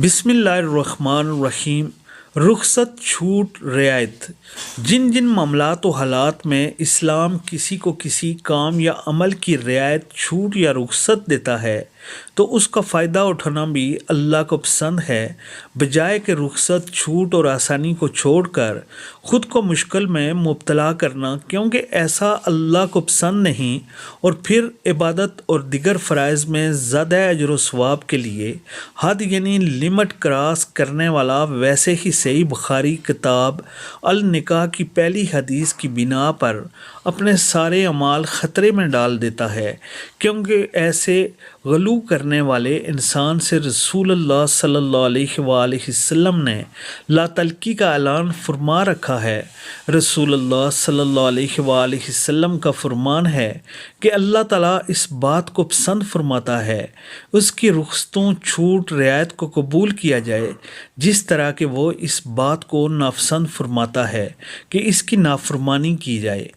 بسم اللہ الرحمن الرحیم۔ رخصت، چھوٹ، رعایت۔ جن جن معاملات و حالات میں اسلام کسی کو کسی کام یا عمل کی رعایت، چھوٹ یا رخصت دیتا ہے تو اس کا فائدہ اٹھانا بھی اللہ کو پسند ہے، بجائے کہ رخصت، چھوٹ اور آسانی کو چھوڑ کر خود کو مشکل میں مبتلا کرنا، کیونکہ ایسا اللہ کو پسند نہیں۔ اور پھر عبادت اور دیگر فرائض میں زیادہ اجر و ثواب کے لیے حد یعنی لمٹ کراس کرنے والا ویسے ہی صحیح بخاری کتاب النکاح کی پہلی حدیث کی بنا پر اپنے سارے اعمال خطرے میں ڈال دیتا ہے، کیونکہ ایسے غلو کرنے والے انسان سے رسول اللہ صلی اللہ علیہ وآلہ وسلم نے لا تلقی کا اعلان فرما رکھا ہے۔ رسول اللہ صلی اللہ علیہ وآلہ وسلم کا فرمان ہے کہ اللہ تعالیٰ اس بات کو پسند فرماتا ہے، اس کی رخصتوں، چھوٹ، رعایت کو قبول کیا جائے، جس طرح کہ وہ اس بات کو ناپسند فرماتا ہے کہ اس کی نافرمانی کی جائے۔